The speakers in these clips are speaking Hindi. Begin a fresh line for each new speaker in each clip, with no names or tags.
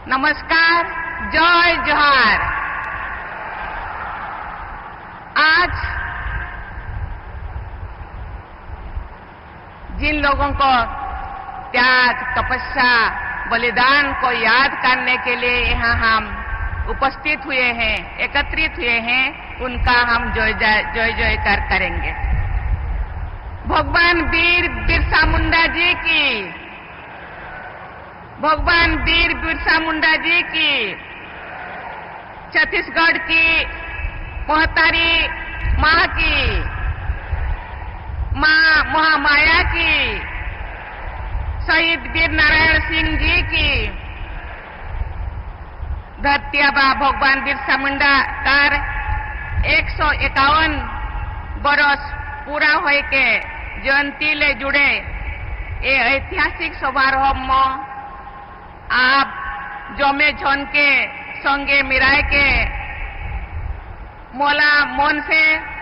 नमस्कार, जय जोहार। आज जिन लोगों को त्याग, तपस्या, बलिदान को याद करने के लिए यहाँ हम उपस्थित हुए हैं, एकत्रित हुए हैं, उनका हम जय जयकार करेंगे। भगवान वीर बिरसा मुंडा जी की, भगवान वीर बिरसा मुंडा जी की, छत्तीसगढ़ की मोहतारी माँ की, माँ महामाया की, शहीद वीर नारायण सिंह जी की, धरती आबा भगवान बिरसा मुंडा कार 151 बरस पूरा होए के जयंती ले जुड़े ये ऐतिहासिक समारोह में आप जमे झन के संगे मिराय के मोला मन से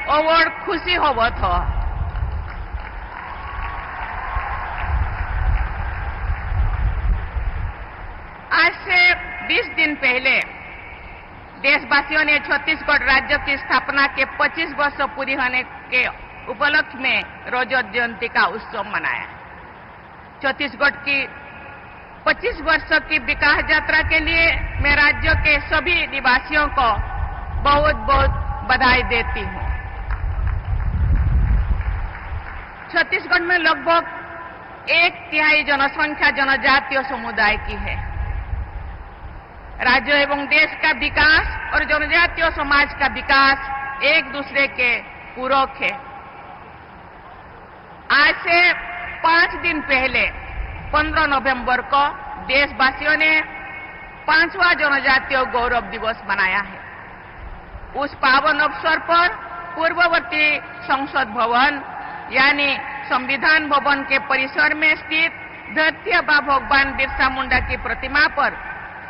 और खुशी होवत हो। आज से 20 दिन पहले देशवासियों ने छत्तीसगढ़ राज्य की स्थापना के 25 वर्ष पूरी होने के उपलक्ष्य में रजत जयंती का उत्सव मनाया। छत्तीसगढ़ की 25 वर्षों की विकास यात्रा के लिए मैं राज्य के सभी निवासियों को बहुत बहुत बधाई देती हूँ। छत्तीसगढ़ में लगभग 1/3 जनसंख्या जनजातीय समुदाय की है। राज्य एवं देश का विकास और जनजातीय समाज का विकास एक दूसरे के पूरक है। आज से 5 दिन पहले 15 नवंबर को देशवासियों ने 5वां जनजातीय गौरव दिवस मनाया है। उस पावन अवसर पर पूर्ववर्ती संसद भवन यानी संविधान भवन के परिसर में स्थित धरती आबा भगवान बिरसा मुंडा की प्रतिमा पर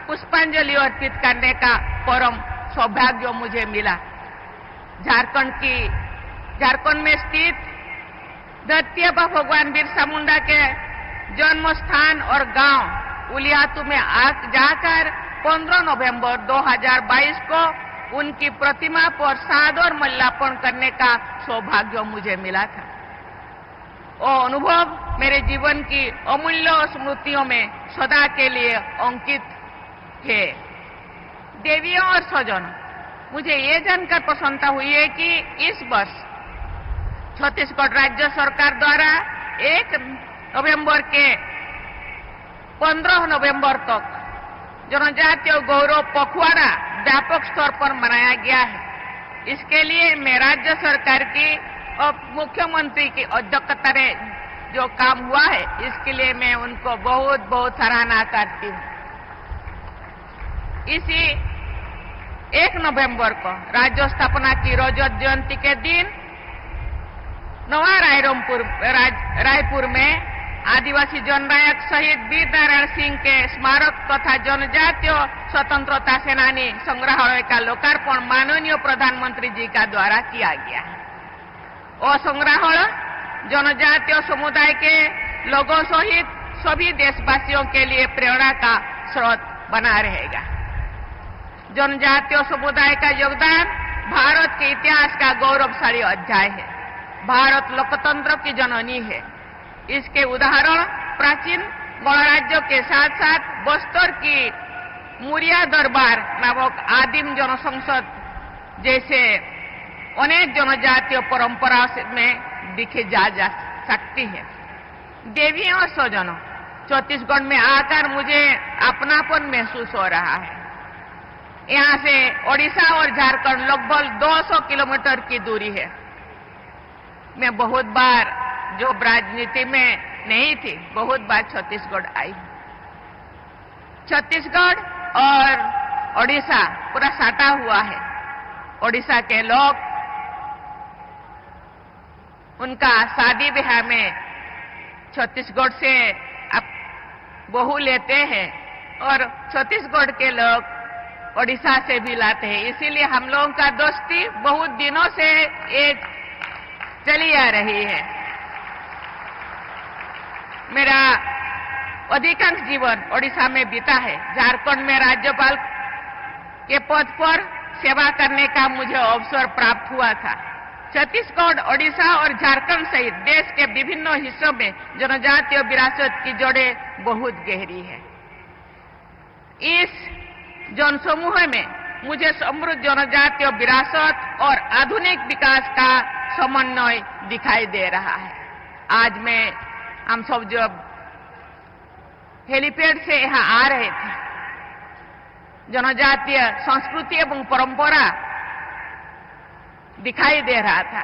पुष्पांजलि अर्पित करने का परम सौभाग्य मुझे मिला। झारखंड में स्थित धरती आबा भगवान बिरसा मुंडा के जन्म स्थान और गांव उलियातू में जाकर 15 नवंबर 2022 को उनकी प्रतिमा पर सादर माल्यार्पण करने का सौभाग्य मुझे मिला था। वो अनुभव मेरे जीवन की अमूल्य स्मृतियों में सदा के लिए अंकित है। देवियों और स्वजनों, मुझे ये जानकर प्रसन्नता हुई है कि इस वर्ष छत्तीसगढ़ राज्य सरकार द्वारा 1 नवंबर के 15 नवंबर तक जनजातीय गौरव पखवाड़ा व्यापक स्तर पर मनाया गया है। इसके लिए मैं राज्य सरकार की और मुख्यमंत्री की अध्यक्षता में जो काम हुआ है, इसके लिए मैं उनको बहुत बहुत सराहना करती हूँ। इसी 1 नवंबर को राज्य स्थापना की रजत जयंती के दिन नवा रायपुर में आदिवासी जननायक शहीद वीर नारायण सिंह के स्मारक तथा जनजातीय स्वतंत्रता सेनानी संग्रहालय का लोकार्पण माननीय प्रधानमंत्री जी का द्वारा किया गया है। और संग्रहालय जनजातीय समुदाय के लोगों सहित सभी देशवासियों के लिए प्रेरणा का स्रोत बना रहेगा। जनजातीय समुदाय का योगदान भारत के इतिहास का गौरवशाली अध्याय है। भारत लोकतंत्र की जननी है। इसके उदाहरण प्राचीन गणराज्यों के साथ साथ बस्तर की मुरिया दरबार नामक आदिम जनसंसद जैसे अनेक जनजातीय परंपरा में दिखे जा सकती है। देवियों और स्वजनों, छत्तीसगढ़ में आकर मुझे अपनापन महसूस हो रहा है। यहाँ से ओडिशा और झारखंड लगभग 200 किलोमीटर की दूरी है। मैं बहुत बार जो राजनीति में नहीं थी, बहुत बार छत्तीसगढ़ आई हूँ। छत्तीसगढ़ और ओडिशा पूरा साटा हुआ है। ओडिशा के लोग उनका शादी ब्याह में छत्तीसगढ़ से बहू लेते हैं और छत्तीसगढ़ के लोग ओडिशा से भी लाते हैं। इसीलिए हम लोगों का दोस्ती बहुत दिनों से एक चली आ रही है। मेरा अधिकांश जीवन ओडिशा में बीता है। झारखंड में राज्यपाल के पद पर सेवा करने का मुझे अवसर प्राप्त हुआ था। छत्तीसगढ़, ओडिशा और झारखंड सहित देश के विभिन्न हिस्सों में जनजातीय विरासत की जड़ें बहुत गहरी है। इस जनसमूह में मुझे समृद्ध जनजातीय विरासत और आधुनिक विकास का समन्वय दिखाई दे रहा है। आज हम सब जब हेलीपैड से यहाँ आ रहे थे, जनजातीय संस्कृति एवं परंपरा दिखाई दे रहा था।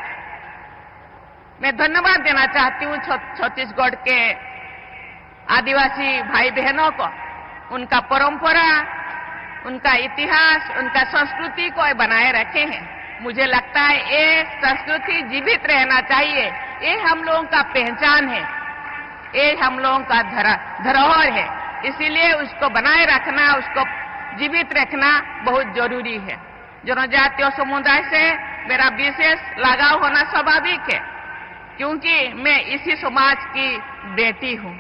मैं धन्यवाद देना चाहती हूँ छत्तीसगढ़ के आदिवासी भाई बहनों को, उनका परंपरा, उनका इतिहास, उनका संस्कृति को बनाए रखे हैं। मुझे लगता है ये संस्कृति जीवित रहना चाहिए। ये हम लोगों का पहचान है, ये हम लोगों का धरोहर है। इसीलिए उसको बनाए रखना, उसको जीवित रखना बहुत जरूरी है। जनजातीय समुदाय से मेरा विशेष लगाव होना स्वाभाविक है, क्योंकि मैं इसी समाज की बेटी हूँ।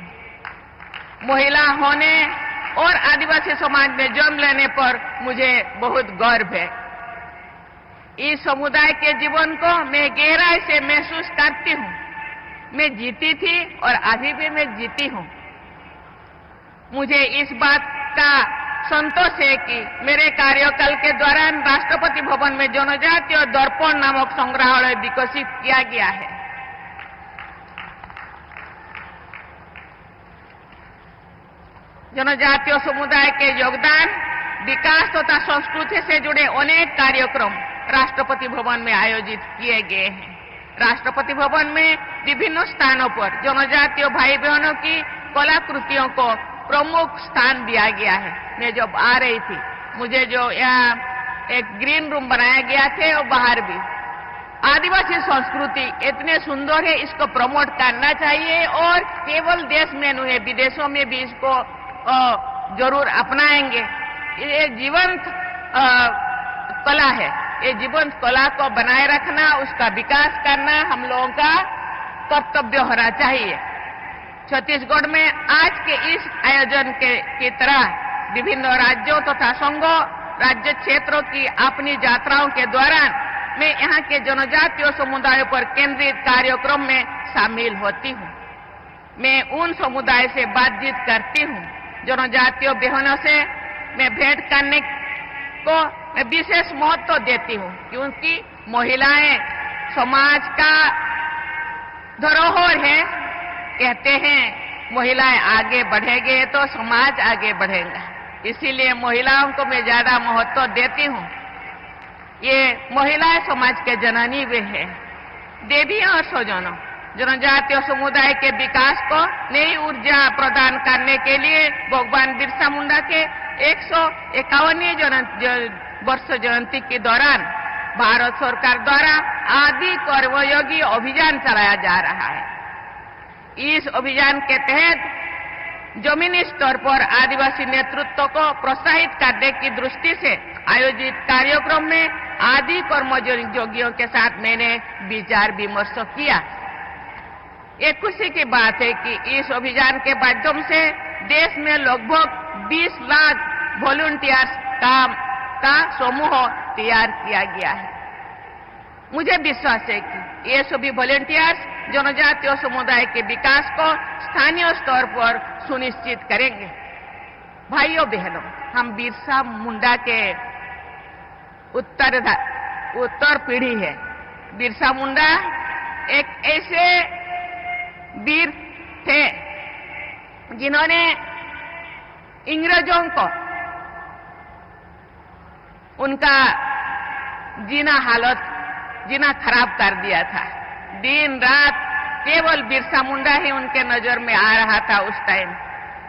महिला होने और आदिवासी समाज में जन्म लेने पर मुझे बहुत गर्व है। इस समुदाय के जीवन को मैं गहराई से महसूस करती हूँ। मैं जीती थी और अभी भी मैं जीती हूँ। मुझे इस बात का संतोष है कि मेरे कार्यकाल के दौरान राष्ट्रपति भवन में जनजातीय दर्पण नामक संग्रहालय विकसित किया गया है। जनजातीय समुदाय के योगदान, विकास तथा संस्कृति से जुड़े अनेक कार्यक्रम राष्ट्रपति भवन में आयोजित किए गए हैं। राष्ट्रपति भवन में विभिन्न स्थानों पर जनजातीय भाई बहनों की कलाकृतियों को प्रमुख स्थान दिया गया है। मैं जब आ रही थी, मुझे जो यहाँ एक ग्रीन रूम बनाया गया थे और बाहर भी आदिवासी संस्कृति इतने सुंदर है, इसको प्रमोट करना चाहिए और केवल देश में नहीं, विदेशों में भी इसको जरूर अपनाएंगे। ये जीवंत कला है। ये जीवंत कला को बनाए रखना, उसका विकास करना हम लोगों का कर्तव्य होना चाहिए। छत्तीसगढ़ में आज के इस आयोजन की तरह विभिन्न राज्यों तथा संघों, राज्य क्षेत्रों की अपनी यात्राओं के दौरान मैं यहाँ के जनजातीय समुदायों पर केंद्रित कार्यक्रम में शामिल होती हूँ। मैं उन समुदाय से बातचीत करती हूँ। जनजातीय बहनों से मैं भेंट करने को मैं विशेष महत्व देती हूँ, क्योंकि महिलाएं समाज का धरोहर है। कहते हैं महिलाएं आगे बढ़ेंगे तो समाज आगे बढ़ेगा। इसीलिए महिलाओं को मैं ज्यादा महत्व देती हूँ। ये महिलाएं समाज के जननी वे है, देवी और स्वजनों। जनजातीय समुदाय के विकास को नई ऊर्जा प्रदान करने के लिए भगवान बिरसा मुंडा के 151वीं वर्ष जयंती के दौरान भारत सरकार द्वारा आदि कर्मयोगी अभियान चलाया जा रहा है। इस अभियान के तहत जमीनी स्तर पर आदिवासी नेतृत्व को प्रोत्साहित करने की दृष्टि से आयोजित कार्यक्रम में आदि कर्मयोगियों के साथ मैंने विचार विमर्श किया। ये खुशी की बात है कि इस अभियान के माध्यम से देश में लगभग 20 लाख वॉलंटियर्स का समूह तैयार किया गया है। मुझे विश्वास है कि ये सभी वॉलंटियर्स जनजातीय समुदाय के विकास को स्थानीय स्तर पर सुनिश्चित करेंगे। भाइयों बहनों, हम बिरसा मुंडा के उत्तर पीढ़ी है। बिरसा मुंडा एक ऐसे वीर थे जिन्होंने अंग्रेजों को उनका जीना खराब कर दिया था। दिन रात केवल बिरसा मुंडा ही उनके नजर में आ रहा था। उस टाइम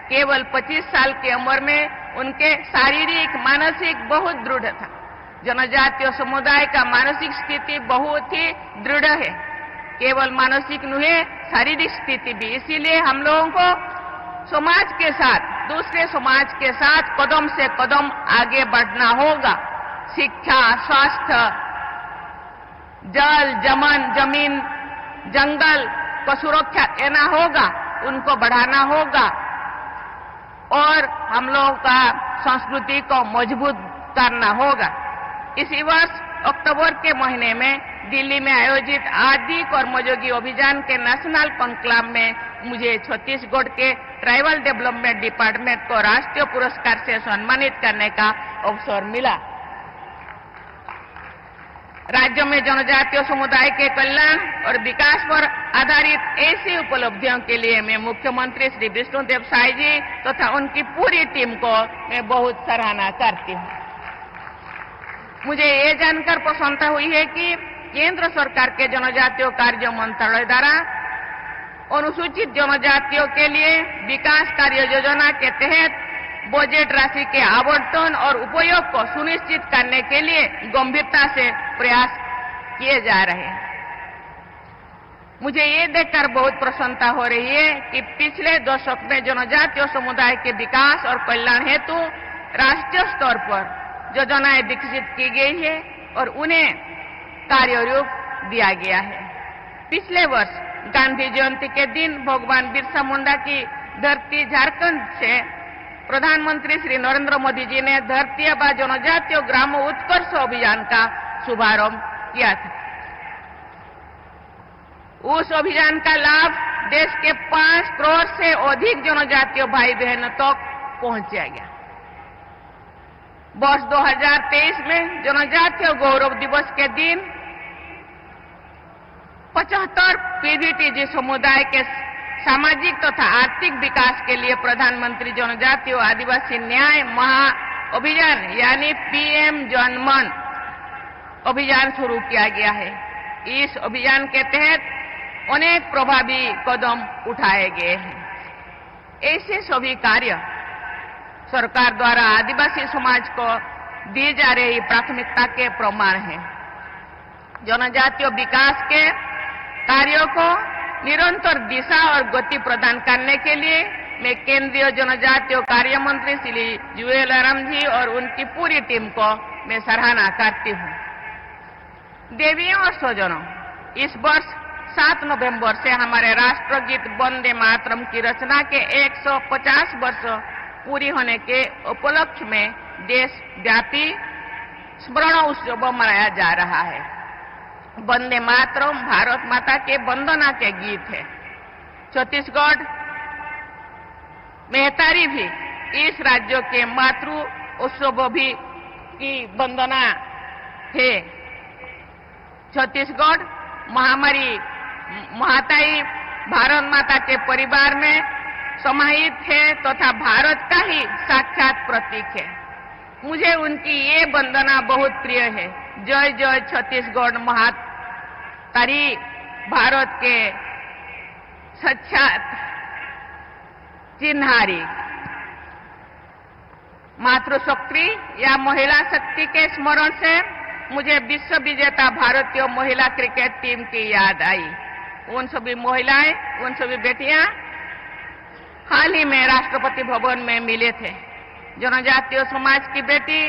केवल 25 साल की उम्र में उनके शारीरिक मानसिक बहुत दृढ़ था। जनजातीय समुदाय का मानसिक स्थिति बहुत ही दृढ़ है, केवल मानसिक नहीं, शारीरिक स्थिति भी। इसीलिए हम लोगों को समाज के साथ, दूसरे समाज के साथ कदम से कदम आगे बढ़ना होगा। शिक्षा, स्वास्थ्य, जल, जमीन, जंगल को सुरक्षा देना होगा, उनको बढ़ाना होगा। और हम लोगों का संस्कृति को मजबूत करना होगा। इसी वर्ष अक्टूबर के महीने में दिल्ली में आयोजित आदि कर्मयोगी अभियान के नेशनल कॉन्क्लेव में मुझे छत्तीसगढ़ के ट्राइबल डेवलपमेंट डिपार्टमेंट को राष्ट्रीय पुरस्कार से सम्मानित करने का अवसर मिला। राज्य में जनजातीय समुदाय के कल्याण और विकास पर आधारित ऐसी उपलब्धियों के लिए मैं मुख्यमंत्री श्री विष्णुदेव साय जी तथा उनकी पूरी टीम को मैं बहुत सराहना करती हूँ। मुझे ये जानकर प्रसन्नता हुई है कि केंद्र सरकार के जनजातीय कार्य मंत्रालय द्वारा अनुसूचित जनजातियों के लिए विकास कार्य योजना के तहत बजट राशि के आवंटन और उपयोग को सुनिश्चित करने के लिए गंभीरता से प्रयास किए जा रहे हैं। मुझे ये देखकर बहुत प्रसन्नता हो रही है कि पिछले दशक में जनजातीय समुदाय के विकास और कल्याण हेतु राष्ट्रीय स्तर पर योजनाएं विकसित की गई है और उन्हें कार्य रूप दिया गया है। पिछले वर्ष गांधी जयंती के दिन भगवान बिरसा मुंडा की धरती झारखंड से प्रधानमंत्री श्री नरेंद्र मोदी जी ने धरती आबा जनजातीय ग्राम उत्कर्ष अभियान का शुभारंभ किया था। उस अभियान का लाभ देश के 5 करोड़ से अधिक जनजातीय भाई बहनों तक पहुंचाया गया। वर्ष 2023 में जनजातीय गौरव दिवस के दिन 75 पीडीटीजी समुदाय के सामाजिक तथा आर्थिक विकास के लिए प्रधानमंत्री जनजातीय आदिवासी न्याय महा अभियान यानी पीएम जनमन अभियान शुरू किया गया है। इस अभियान के तहत अनेक प्रभावी कदम उठाए गए हैं। ऐसे सभी कार्य सरकार द्वारा आदिवासी समाज को दी जा रही प्राथमिकता के प्रमाण हैं। जनजातीय विकास के कार्यों को निरंतर दिशा और गति प्रदान करने के लिए मैं केंद्रीय जनजातीय कार्य मंत्री श्री जुएल ओराम जी और उनकी पूरी टीम को मैं सराहना करती हूँ। देवियों और स्वजनों, इस वर्ष 7 नवंबर से हमारे राष्ट्रगीत वंदे मातरम की रचना के 150 वर्ष पूरी होने के उपलक्ष्य में देशव्यापी स्मरण उत्सव मनाया जा रहा है। वंदे मातरम भारत माता के वंदना के गीत है। छत्तीसगढ़ मेहतारी भी इस राज्य के मातृ उत्सव भी की वंदना है। छत्तीसगढ़ महामारी महाताई भारत माता के परिवार में समाहित है तथा भारत का ही साक्षात प्रतीक है। मुझे उनकी ये वंदना बहुत प्रिय है। जय जय छत्तीसगढ़ महातारी भारत के साक्षात चिन्हारी। मातृशक्ति या महिला शक्ति के स्मरण से मुझे विश्व विजेता भारतीय महिला क्रिकेट टीम की याद आई। उन सभी महिलाएं, उन सभी बेटियां हाल ही में राष्ट्रपति भवन में मिले थे। जनजातीय समाज की बेटी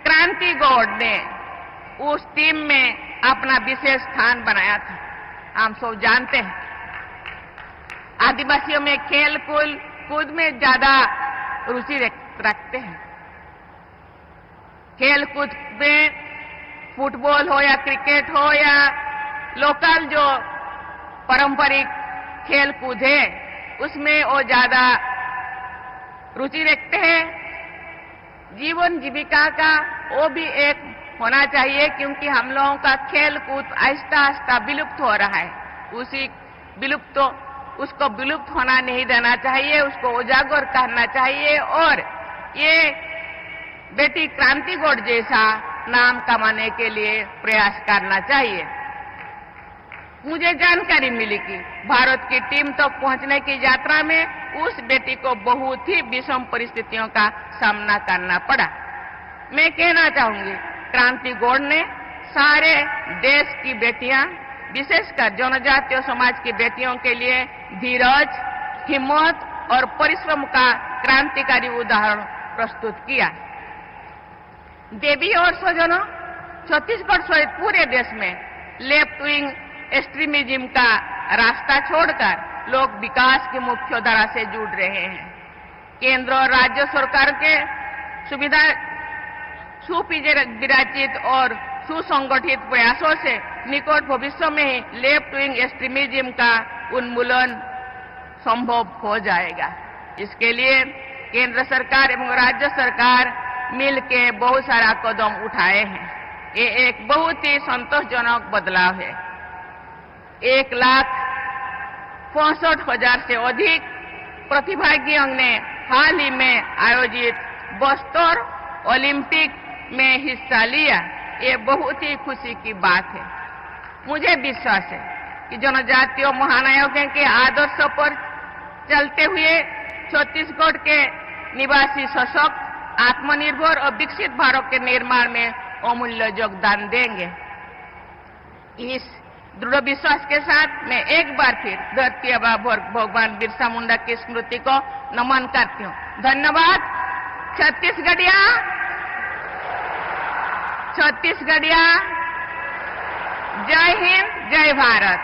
क्रांति गौड़ ने उस टीम में अपना विशेष स्थान बनाया था। हम सब जानते हैं आदिवासियों में खेल कूद में ज्यादा रुचि रखते हैं। खेल कूद में फुटबॉल हो या क्रिकेट हो या लोकल जो पारंपरिक खेल कूद है उसमें वो ज्यादा रुचि रखते हैं। जीवन जीविका का वो भी एक होना चाहिए, क्योंकि हम लोगों का खेल कूद आहिस्ता आहिस्ता विलुप्त हो रहा है। उसको विलुप्त होना नहीं देना चाहिए, उसको उजागर करना चाहिए और ये बेटी क्रांति गौड़ जैसा नाम कमाने के लिए प्रयास करना चाहिए। मुझे जानकारी मिली कि भारत की टीम तक पहुंचने की यात्रा में उस बेटी को बहुत ही विषम परिस्थितियों का सामना करना पड़ा। मैं कहना चाहूंगी, क्रांति गौड़ ने सारे देश की बेटियां, विशेषकर जनजातीय समाज की बेटियों के लिए धीरज, हिम्मत और परिश्रम का क्रांतिकारी उदाहरण प्रस्तुत किया। देवी और स्वजनों, छत्तीसगढ़ सहित पूरे देश में लेफ्ट विंग एक्सट्रीमिज्म का रास्ता छोड़कर लोग विकास की मुख्य धारा से जुड़ रहे हैं। केंद्र और राज्य सरकार के सुविधा सुविराजित और सुसंगठित प्रयासों से निकट भविष्य में ही लेफ्ट विंग एक्सट्रीमिज्म का उन्मूलन संभव हो जाएगा। इसके लिए केंद्र सरकार एवं राज्य सरकार मिलके बहुत सारा कदम उठाए हैं। ये एक बहुत ही संतोषजनक बदलाव है। 1,65,000 से अधिक प्रतिभागियों ने हाल ही में आयोजित बस्तर ओलंपिक में हिस्सा लिया। ये बहुत ही खुशी की बात है। मुझे विश्वास है कि जनजातीय महानायकों के आदर्शों पर चलते हुए छत्तीसगढ़ के निवासी सशक्त, आत्मनिर्भर और विकसित भारत के निर्माण में अमूल्य योगदान देंगे। इस दृढ़ विश्वास के साथ मैं एक बार फिर धरती आबा भगवान बिरसा मुंडा की स्मृति को नमन करती हूँ। धन्यवाद। छत्तीसगढ़िया, जय हिंद, जय भारत।